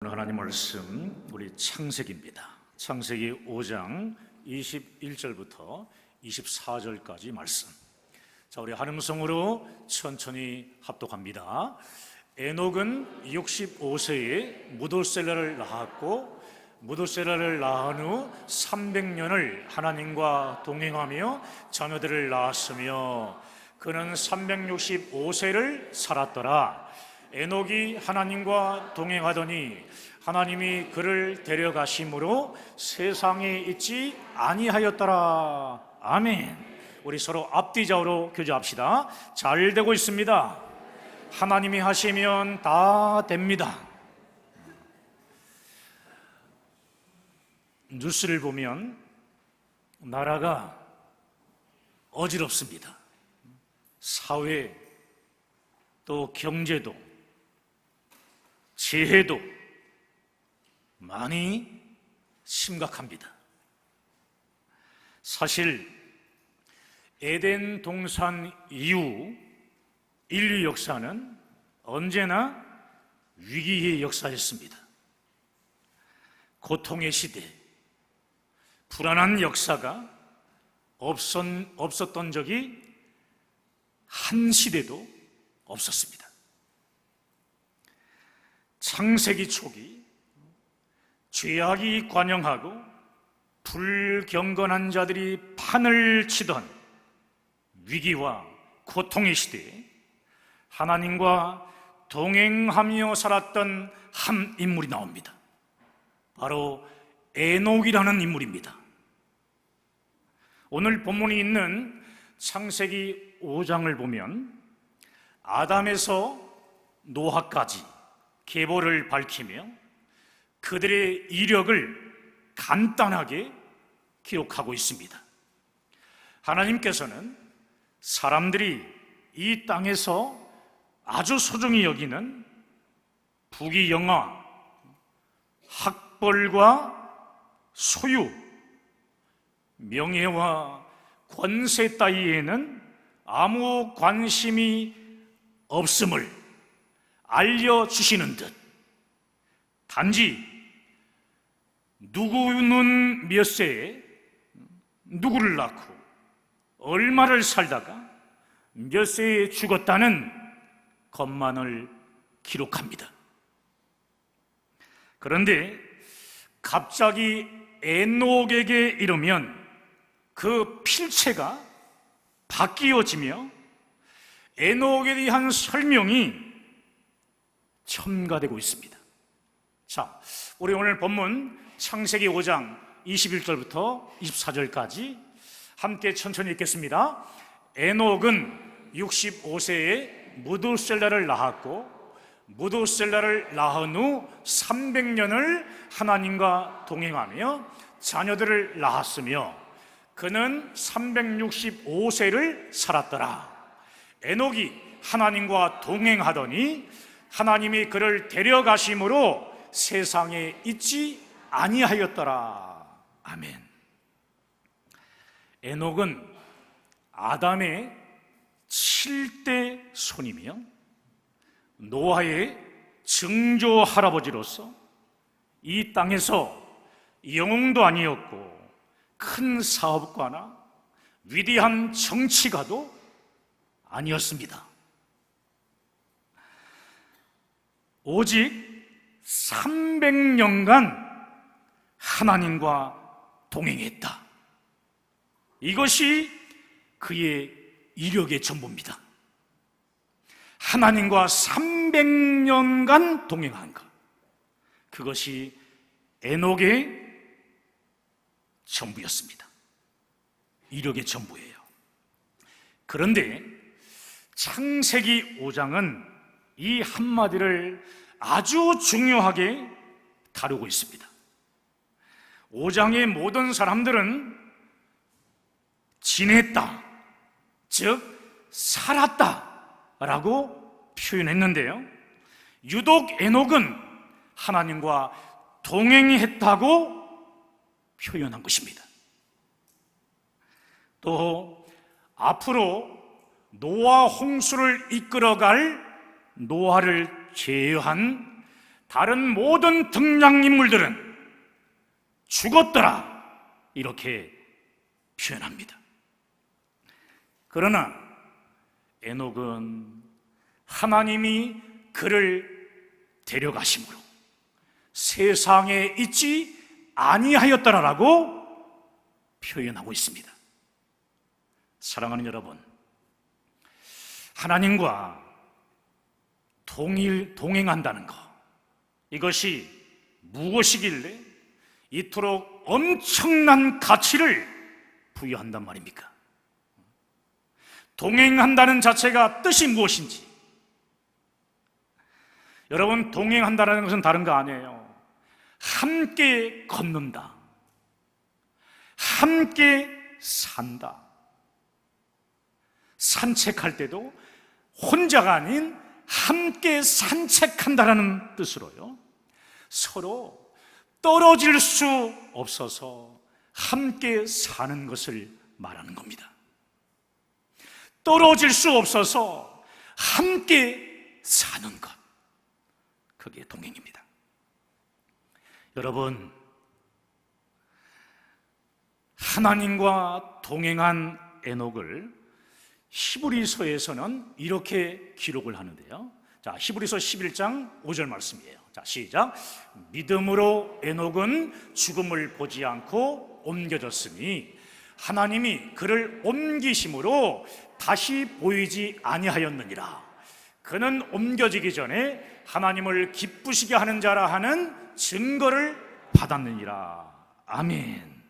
오늘 하나님 말씀 우리 창세기입니다. 창세기 5장 21절부터 24절까지 말씀. 자, 우리 한음성으로 천천히 합독합니다. 에녹은 65세에 무도셀라를 낳았고 무도셀라를 낳은 후 300년을 하나님과 동행하며 자녀들을 낳았으며 그는 365세를 살았더라. 에녹이 하나님과 동행하더니 하나님이 그를 데려가심으로 세상에 있지 아니하였더라. 아멘. 우리 서로 앞뒤 좌우로 교제합시다. 잘 되고 있습니다. 하나님이 하시면 다 됩니다. 뉴스를 보면 나라가 어지럽습니다. 사회 또 경제도 재해도 많이 심각합니다. 사실 에덴 동산 이후 인류 역사는 언제나 위기의 역사였습니다. 고통의 시대, 불안한 역사가 없었던 적이 한 시대도 없었습니다. 창세기 초기 죄악이 관영하고 불경건한 자들이 판을 치던 위기와 고통의 시대에 하나님과 동행하며 살았던 한 인물이 나옵니다. 바로 에녹이라는 인물입니다. 오늘 본문이 있는 창세기 5장을 보면 아담에서 노아까지 계보를 밝히며 그들의 이력을 간단하게 기록하고 있습니다. 하나님께서는 사람들이 이 땅에서 아주 소중히 여기는 부귀영화, 학벌과 소유, 명예와 권세 따위에는 아무 관심이 없음을 알려주시는 듯 단지 누구는 몇 세에 누구를 낳고 얼마를 살다가 몇 세에 죽었다는 것만을 기록합니다. 그런데 갑자기 에녹에게 이르면 그 필체가 바뀌어지며 에녹에 대한 설명이 첨가되고 있습니다. 자, 우리 오늘 본문 창세기 5장 21절부터 24절까지 함께 천천히 읽겠습니다. 에녹은 65세에 무두셀라를 낳았고 무두셀라를 낳은 후 300년을 하나님과 동행하며 자녀들을 낳았으며 그는 365세를 살았더라. 에녹이 하나님과 동행하더니 하나님이 그를 데려가심으로 세상에 있지 아니하였더라. 아멘. 에녹은 아담의 7대 손이며 노아의 증조 할아버지로서 이 땅에서 영웅도 아니었고 큰 사업가나 위대한 정치가도 아니었습니다. 오직 300년간 하나님과 동행했다. 이것이 그의 이력의 전부입니다. 하나님과 300년간 동행한 것, 그것이 에녹의 전부였습니다. 이력의 전부예요. 그런데 창세기 5장은 이 한마디를 아주 중요하게 다루고 있습니다. 5장의 모든 사람들은 지냈다, 즉 살았다 라고 표현했는데요, 유독 에녹은 하나님과 동행했다고 표현한 것입니다. 또 앞으로 노아 홍수를 이끌어갈 노아를 제어한 다른 모든 등장인물들은 죽었더라, 이렇게 표현합니다. 그러나 에녹은 하나님이 그를 데려가심으로 세상에 있지 아니하였더라라고 표현하고 있습니다. 사랑하는 여러분, 하나님과 동행한다는 것, 이것이 무엇이길래 이토록 엄청난 가치를 부여한단 말입니까? 동행한다는 자체가 뜻이 무엇인지, 여러분, 동행한다는 것은 다른 거 아니에요. 함께 걷는다, 함께 산다. 산책할 때도 혼자가 아닌 함께 산책한다라는 뜻으로요, 서로 떨어질 수 없어서 함께 사는 것을 말하는 겁니다. 떨어질 수 없어서 함께 사는 것, 그게 동행입니다. 여러분, 하나님과 동행한 에녹을 히브리서에서는 이렇게 기록을 하는데요. 자, 히브리서 11장 5절 말씀이에요. 자, 시작. 믿음으로 에녹은 죽음을 보지 않고 옮겨졌으니 하나님이 그를 옮기심으로 다시 보이지 아니하였느니라. 그는 옮겨지기 전에 하나님을 기쁘시게 하는 자라 하는 증거를 받았느니라. 아멘.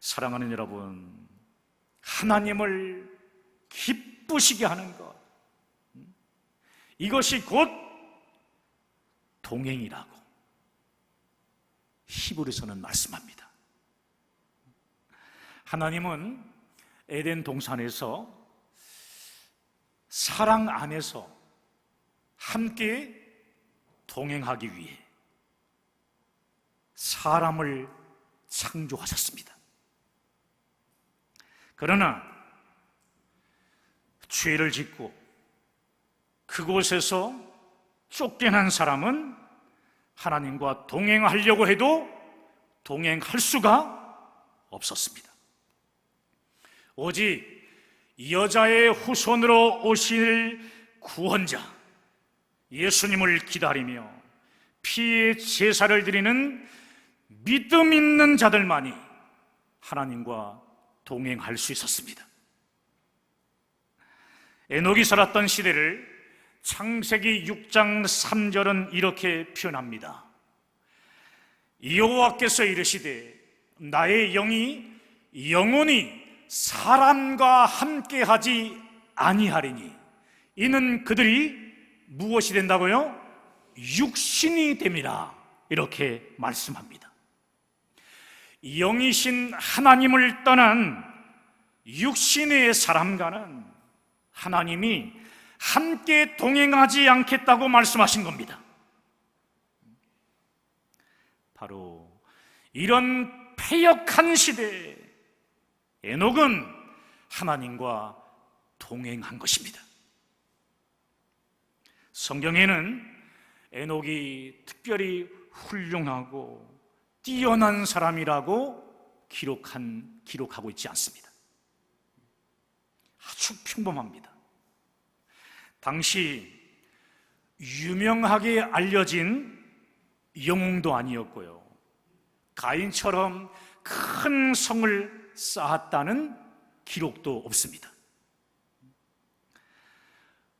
사랑하는 여러분, 하나님을 기쁘시게 하는 것, 이것이 곧 동행이라고 히브리서는 말씀합니다. 하나님은 에덴 동산에서 사랑 안에서 함께 동행하기 위해 사람을 창조하셨습니다. 그러나 죄를 짓고 그곳에서 쫓겨난 사람은 하나님과 동행하려고 해도 동행할 수가 없었습니다. 오직 여자의 후손으로 오실 구원자 예수님을 기다리며 피의 제사를 드리는 믿음 있는 자들만이 하나님과 동행할 수 있었습니다. 에녹이 살았던 시대를 창세기 6장 3절은 이렇게 표현합니다. 여호와께서 이르시되 나의 영이 영원히 사람과 함께하지 아니하리니 이는 그들이 무엇이 된다고요? 육신이 됨이라, 이렇게 말씀합니다. 영이신 하나님을 떠난 육신의 사람과는 하나님이 함께 동행하지 않겠다고 말씀하신 겁니다. 바로 이런 패역한 시대에 에녹은 하나님과 동행한 것입니다. 성경에는 에녹이 특별히 훌륭하고 뛰어난 사람이라고 기록하고 있지 않습니다. 아주 평범합니다. 당시 유명하게 알려진 영웅도 아니었고요, 가인처럼 큰 성을 쌓았다는 기록도 없습니다.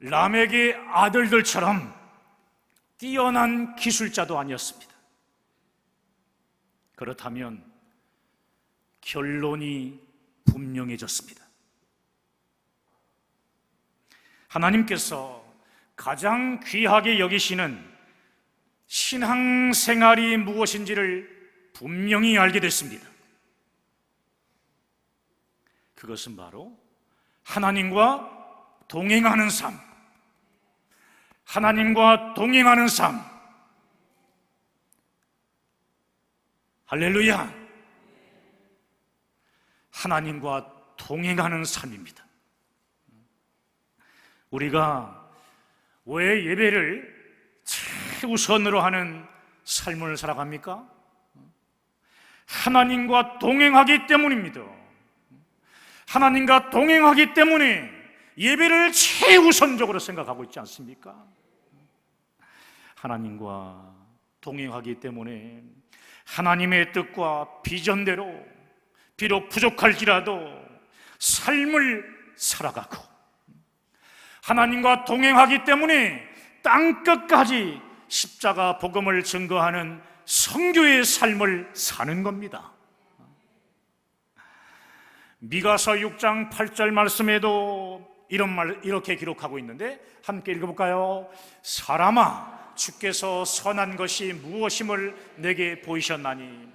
람에게 아들들처럼 뛰어난 기술자도 아니었습니다. 그렇다면 결론이 분명해졌습니다. 하나님께서 가장 귀하게 여기시는 신앙생활이 무엇인지를 분명히 알게 됐습니다. 그것은 바로 하나님과 동행하는 삶, 하나님과 동행하는 삶. 할렐루야! 하나님과 동행하는 삶입니다. 우리가 왜 예배를 최우선으로 하는 삶을 살아갑니까? 하나님과 동행하기 때문입니다. 하나님과 동행하기 때문에 예배를 최우선적으로 생각하고 있지 않습니까? 하나님과 동행하기 때문에 하나님의 뜻과 비전대로 비록 부족할지라도 삶을 살아가고, 하나님과 동행하기 때문에 땅끝까지 십자가 복음을 증거하는 성교의 삶을 사는 겁니다. 미가서 6장 8절 말씀에도 이렇게 기록하고 있는데 함께 읽어볼까요? 사람아, 주께서 선한 것이 무엇임을 내게 보이셨나니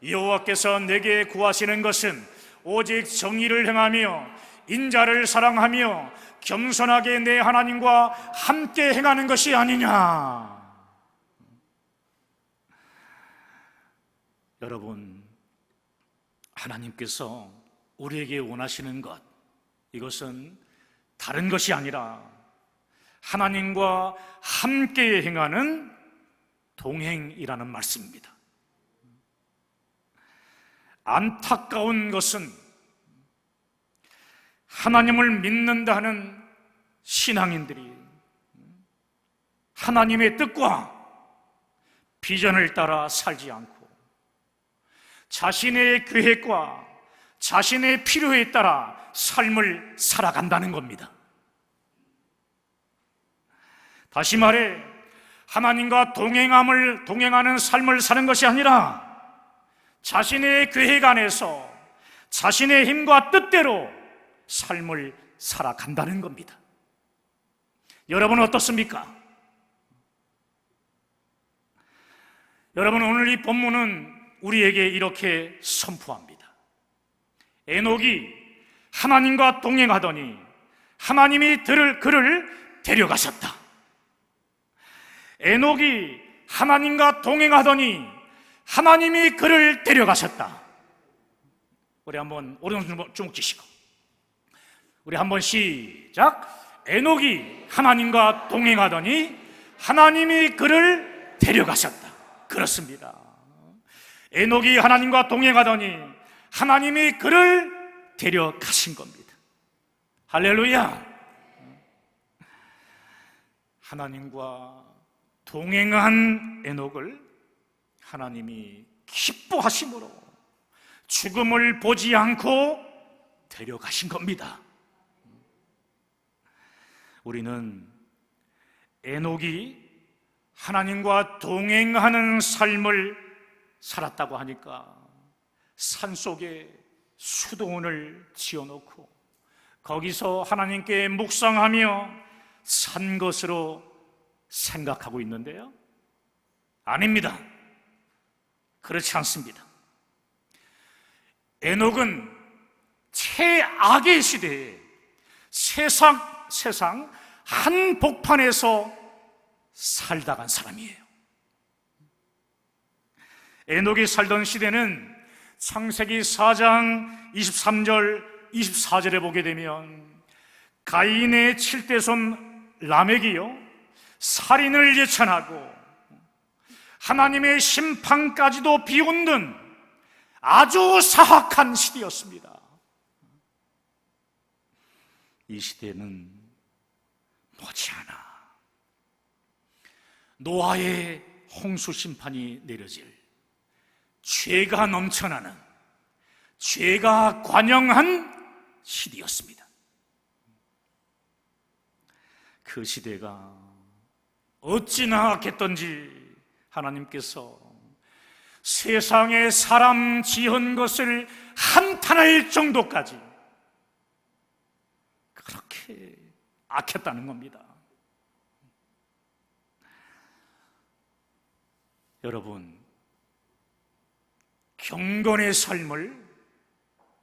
여호와께서 내게 구하시는 것은 오직 정의를 행하며 인자를 사랑하며 겸손하게 내 하나님과 함께 행하는 것이 아니냐. 여러분, 하나님께서 우리에게 원하시는 것, 이것은 다른 것이 아니라 하나님과 함께 행하는 동행이라는 말씀입니다. 안타까운 것은 하나님을 믿는다 하는 신앙인들이 하나님의 뜻과 비전을 따라 살지 않고 자신의 계획과 자신의 필요에 따라 삶을 살아간다는 겁니다. 다시 말해, 하나님과 동행하는 삶을 사는 것이 아니라 자신의 계획 안에서 자신의 힘과 뜻대로 삶을 살아간다는 겁니다. 여러분 어떻습니까? 여러분, 오늘 이 본문은 우리에게 이렇게 선포합니다. 에녹이 하나님과 동행하더니 하나님이 그를 데려가셨다. 에녹이 하나님과 동행하더니 하나님이 그를 데려가셨다. 우리 한번 오른손 주먹 쥐시고 우리 한번 시작. 에녹이 하나님과 동행하더니 하나님이 그를 데려가셨다. 그렇습니다. 에녹이 하나님과 동행하더니 하나님이 그를 데려가신 겁니다. 할렐루야. 하나님과 동행한 에녹을 하나님이 기뻐하심으로 죽음을 보지 않고 데려가신 겁니다. 우리는 에녹이 하나님과 동행하는 삶을 살았다고 하니까 산속에 수도원을 지어놓고 거기서 하나님께 묵상하며 산 것으로 생각하고 있는데요, 아닙니다. 그렇지 않습니다. 에녹은 최악의 시대에 세상 한복판에서 살다 간 사람이에요. 에녹이 살던 시대는 창세기 4장 23절 24절에 보게 되면 가인의 7대손 라멕이요 살인을 예찬하고 하나님의 심판까지도 비웃는 아주 사악한 시대였습니다. 이 시대는 머지않아 노아의 홍수 심판이 내려질 죄가 넘쳐나는, 죄가 관영한 시대였습니다. 그 시대가 어찌나 악했던지 하나님께서 세상에 사람 지은 것을 한탄할 정도까지 그렇게 악했다는 겁니다. 여러분, 경건의 삶을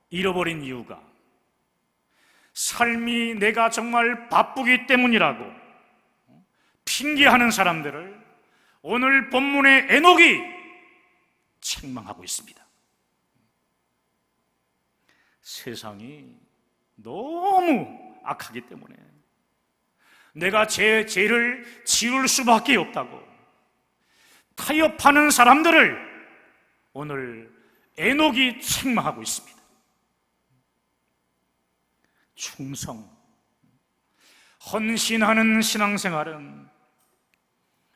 잃어버린 이유가 삶이 내가 정말 바쁘기 때문이라고 핑계하는 사람들을 오늘 본문의 에녹이 책망하고 있습니다. 세상이 너무 악하기 때문에 내가 죄를 지을 수밖에 없다고 타협하는 사람들을 오늘 에녹이 책망하고 있습니다. 충성, 헌신하는 신앙생활은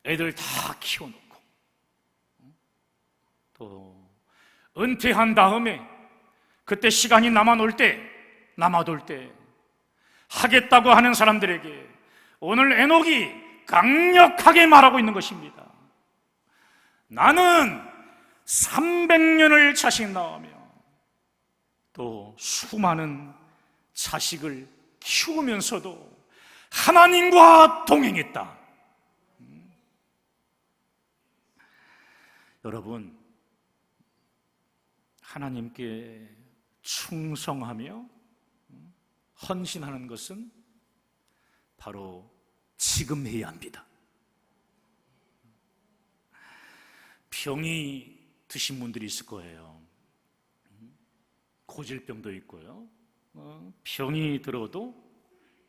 애들 다 키워놓고 또 은퇴한 다음에 그때 시간이 남아돌 때 하겠다고 하는 사람들에게 오늘 에녹이 강력하게 말하고 있는 것입니다. 나는 300년을 자식 낳으며 또 수많은 자식을 키우면서도 하나님과 동행했다. 여러분, 하나님께 충성하며 헌신하는 것은 바로 지금 해야 합니다. 병이 드신 분들이 있을 거예요. 고질병도 있고요. 병이 들어도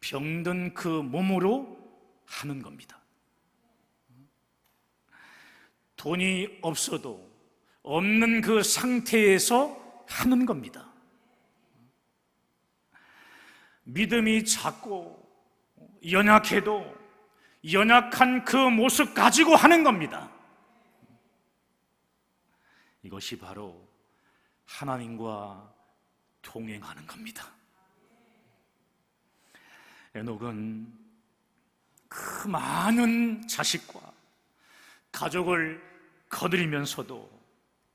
병든 그 몸으로 하는 겁니다. 돈이 없어도 없는 그 상태에서 하는 겁니다. 믿음이 작고 연약해도 연약한 그 모습 가지고 하는 겁니다. 이것이 바로 하나님과 동행하는 겁니다. 에녹은 그 많은 자식과 가족을 거느리면서도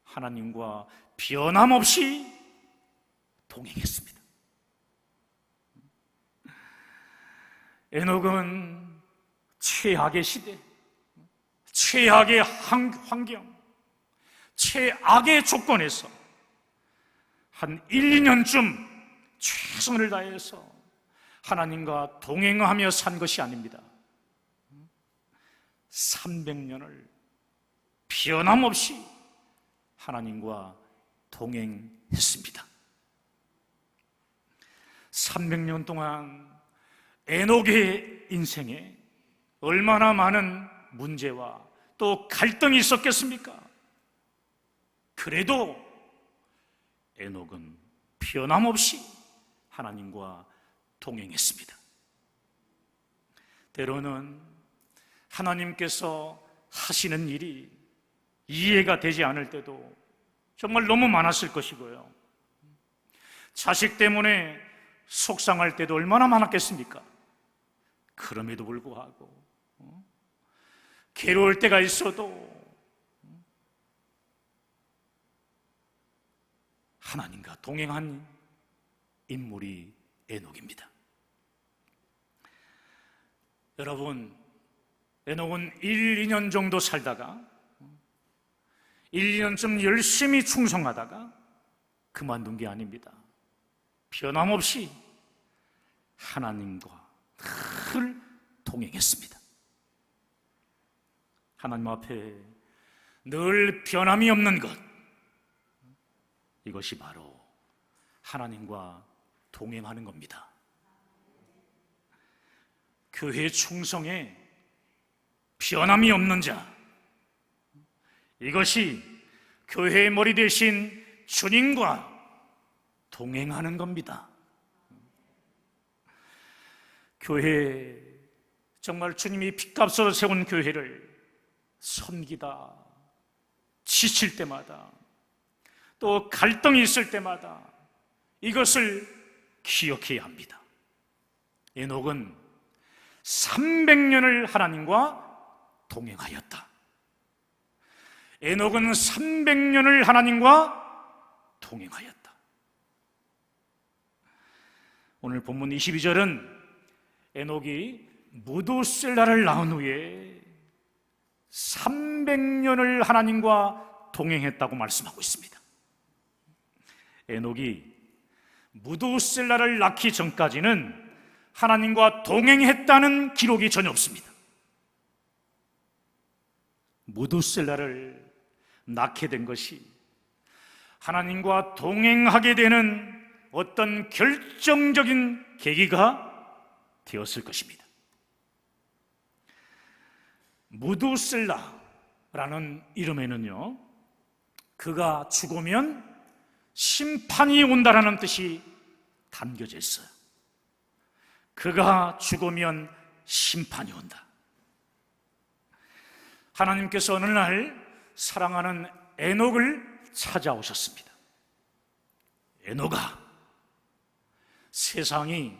하나님과 변함없이 동행했습니다. 에녹은 최악의 시대, 최악의 환경, 최악의 조건에서 한 1, 2년쯤 최선을 다해서 하나님과 동행하며 산 것이 아닙니다. 300년을 변함없이 하나님과 동행했습니다. 300년 동안 에녹의 인생에 얼마나 많은 문제와 또 갈등이 있었겠습니까? 그래도 에녹은 변함없이 하나님과 동행했습니다. 때로는 하나님께서 하시는 일이 이해가 되지 않을 때도 정말 너무 많았을 것이고요. 자식 때문에 속상할 때도 얼마나 많았겠습니까? 그럼에도 불구하고 괴로울 때가 있어도 하나님과 동행한 인물이 에녹입니다. 여러분, 에녹은 1, 2년 정도 살다가 1, 2년쯤 열심히 충성하다가 그만둔 게 아닙니다. 변함없이 하나님과 늘 동행했습니다. 하나님 앞에 늘 변함이 없는 것, 이것이 바로 하나님과 동행하는 겁니다. 교회 충성에 변함이 없는 자, 이것이 교회의 머리 대신 주님과 동행하는 겁니다. 교회, 정말 주님이 핏값으로 세운 교회를 섬기다 지칠 때마다 또 갈등이 있을 때마다 이것을 기억해야 합니다. 에녹은 300년을 하나님과 동행하였다. 에녹은 300년을 하나님과 동행하였다. 오늘 본문 22절은 에녹이 무두셀라를 낳은 후에 300년을 하나님과 동행했다고 말씀하고 있습니다. 에녹이 무두셀라를 낳기 전까지는 하나님과 동행했다는 기록이 전혀 없습니다. 무두셀라를 낳게 된 것이 하나님과 동행하게 되는 어떤 결정적인 계기가 되었을 것입니다. 무두셀라, 라는 이름에는요, 그가 죽으면 심판이 온다라는 뜻이 담겨져 있어요. 그가 죽으면 심판이 온다. 하나님께서 어느 날 사랑하는 에녹을 찾아오셨습니다. 에녹아, 세상이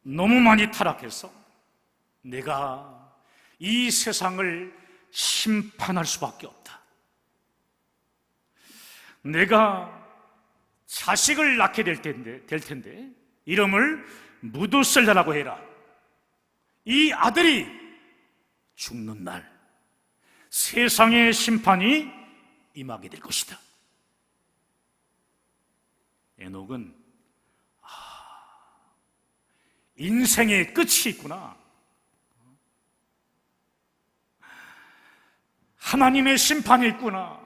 너무 많이 타락해서 내가 이 세상을 심판할 수밖에 없다. 내가 자식을 낳게 될 텐데 이름을 무두셀라라고 해라. 이 아들이 죽는 날 세상의 심판이 임하게 될 것이다. 에녹은 인생의 끝이 있구나, 하나님의 심판이 있구나,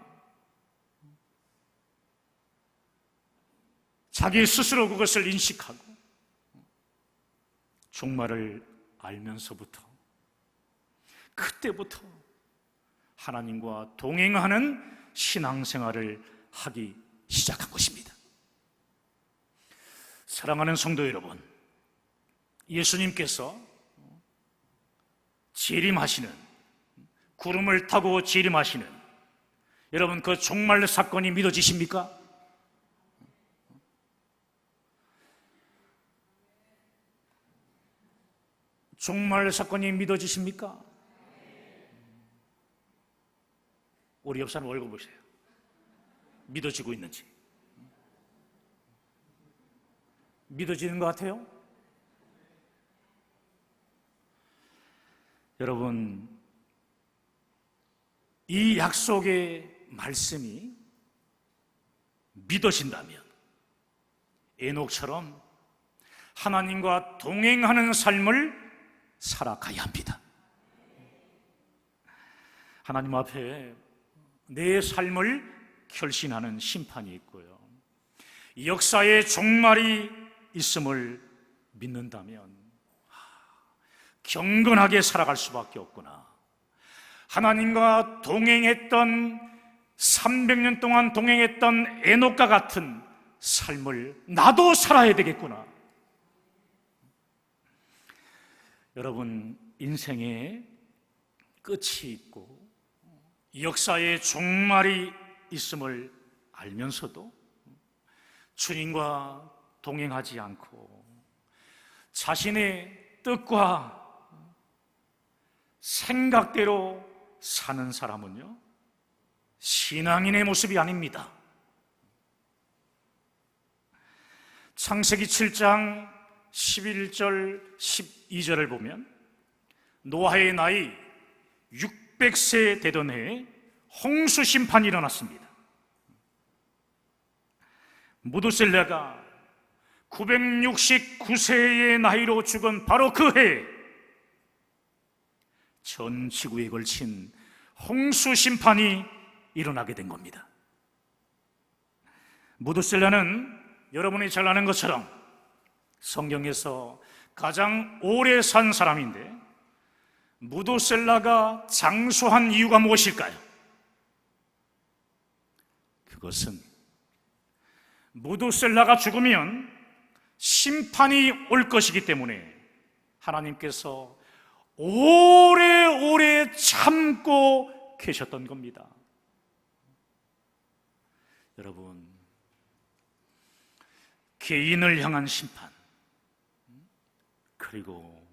자기 스스로 그것을 인식하고 종말을 알면서부터, 그때부터 하나님과 동행하는 신앙생활을 하기 시작한 것입니다. 사랑하는 성도 여러분, 예수님께서 재림하시는, 구름을 타고 재림하시는, 여러분 그 종말 사건이 믿어지십니까? 종말 사건이 믿어지십니까? 우리 옆 사람 얼굴 보세요. 믿어지고 있는지. 믿어지는 것 같아요? 여러분, 이 약속의 말씀이 믿어진다면 에녹처럼 하나님과 동행하는 삶을 살아가야 합니다. 하나님 앞에 내 삶을 결신하는 심판이 있고요, 역사의 종말이 있음을 믿는다면 경건하게 살아갈 수밖에 없구나. 하나님과 동행했던, 300년 동안 동행했던 에녹과 같은 삶을 나도 살아야 되겠구나. 여러분, 인생에 끝이 있고 역사의 종말이 있음을 알면서도 주님과 동행하지 않고 자신의 뜻과 생각대로 사는 사람은요, 신앙인의 모습이 아닙니다. 창세기 7장 11절 12절을 보면 노아의 나이 600세 되던 해에 홍수 심판이 일어났습니다. 무두셀라가 969세의 나이로 죽은 바로 그 해에 전 지구에 걸친 홍수 심판이 일어나게 된 겁니다. 무두셀라는 여러분이 잘 아는 것처럼 성경에서 가장 오래 산 사람인데, 무두셀라가 장수한 이유가 무엇일까요? 그것은 무두셀라가 죽으면 심판이 올 것이기 때문에 하나님께서 오래오래 참고 계셨던 겁니다. 여러분, 개인을 향한 심판, 그리고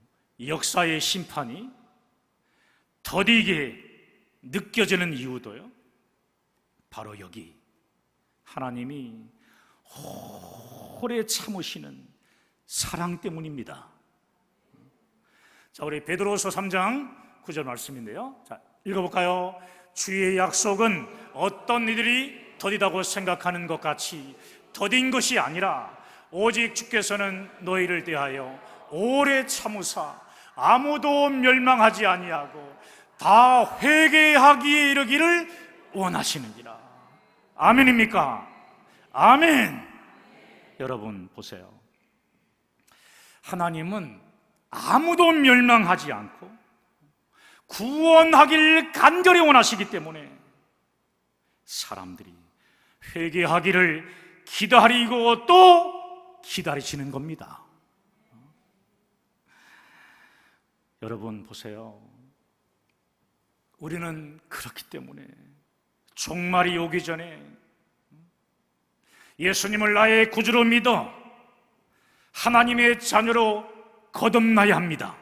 역사의 심판이 더디게 느껴지는 이유도요, 바로 여기 하나님이 오래 참으시는 사랑 때문입니다. 자, 우리 베드로서 3장 9절 말씀인데요, 자, 읽어볼까요? 주의 약속은 어떤 이들이 더디다고 생각하는 것 같이 더딘 것이 아니라 오직 주께서는 너희를 대하여 오래 참으사 아무도 멸망하지 아니하고 다 회개하기에 이르기를 원하시느니라. 아멘입니까? 아멘. 여러분 보세요. 하나님은 아무도 멸망하지 않고 구원하길 간절히 원하시기 때문에 사람들이 회개하기를 기다리고 또 기다리시는 겁니다. 여러분 보세요. 우리는 그렇기 때문에 종말이 오기 전에 예수님을 나의 구주로 믿어 하나님의 자녀로 거듭나야 합니다.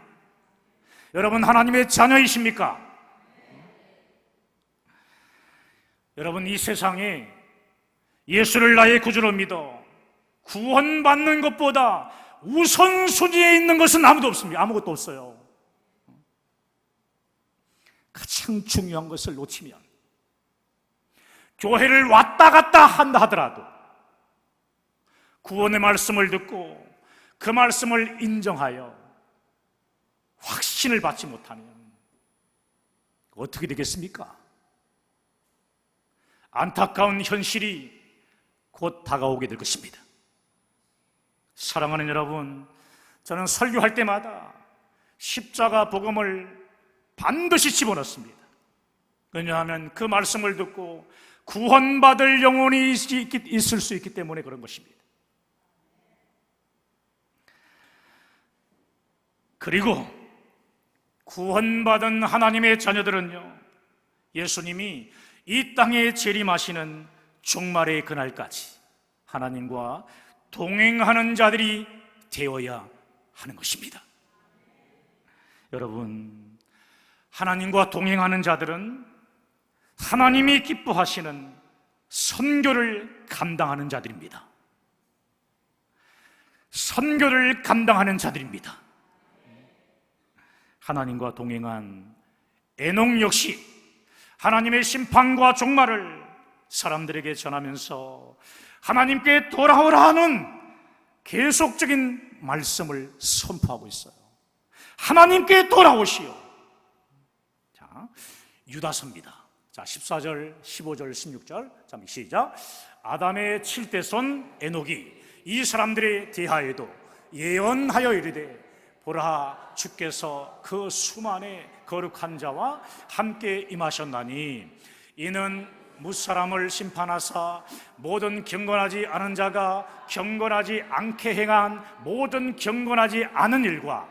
여러분 하나님의 자녀이십니까? 여러분 이 세상에 예수를 나의 구주로 믿어 구원받는 것보다 우선순위에 있는 것은 아무도 없습니다. 아무것도 없어요. 가장 중요한 것을 놓치면 교회를 왔다 갔다 한다 하더라도 구원의 말씀을 듣고 그 말씀을 인정하여 확신을 받지 못하면 어떻게 되겠습니까? 안타까운 현실이 곧 다가오게 될 것입니다. 사랑하는 여러분, 저는 설교할 때마다 십자가 복음을 반드시 집어넣습니다. 왜냐하면 그 말씀을 듣고 구원받을 영혼이 있을 수 있기 때문에 그런 것입니다. 그리고 구원받은 하나님의 자녀들은요, 예수님이 이 땅에 재림하시는 종말의 그날까지 하나님과 동행하는 자들이 되어야 하는 것입니다. 여러분, 하나님과 동행하는 자들은 하나님이 기뻐하시는 선교를 감당하는 자들입니다. 선교를 감당하는 자들입니다. 하나님과 동행한 에녹 역시 하나님의 심판과 종말을 사람들에게 전하면서 하나님께 돌아오라 하는 계속적인 말씀을 선포하고 있어요. 하나님께 돌아오시오. 자, 유다서입니다. 자, 14절, 15절, 16절. 자, 시작. 아담의 7대 손 에녹이 이 사람들에 대하여도 예언하여 이르되 보라, 주께서 그 수만의 거룩한 자와 함께 임하셨나니 이는 무사람을 심판하사 모든 경건하지 않은 자가 경건하지 않게 행한 모든 경건하지 않은 일과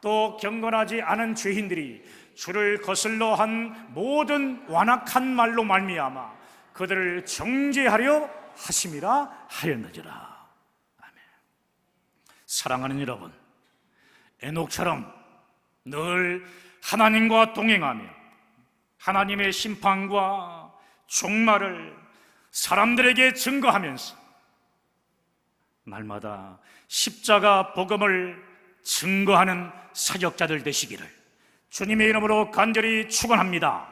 또 경건하지 않은 죄인들이 주를 거슬러 한 모든 완악한 말로 말미암아 그들을 정죄하려 하심이라 하였느니라. 아멘. 사랑하는 여러분, 에녹처럼 늘 하나님과 동행하며 하나님의 심판과 종말을 사람들에게 증거하면서 날마다 십자가 복음을 증거하는 사역자들 되시기를 주님의 이름으로 간절히 축원합니다.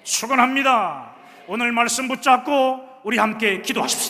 축원합니다. 오늘 말씀 붙잡고 우리 함께 기도하십시다.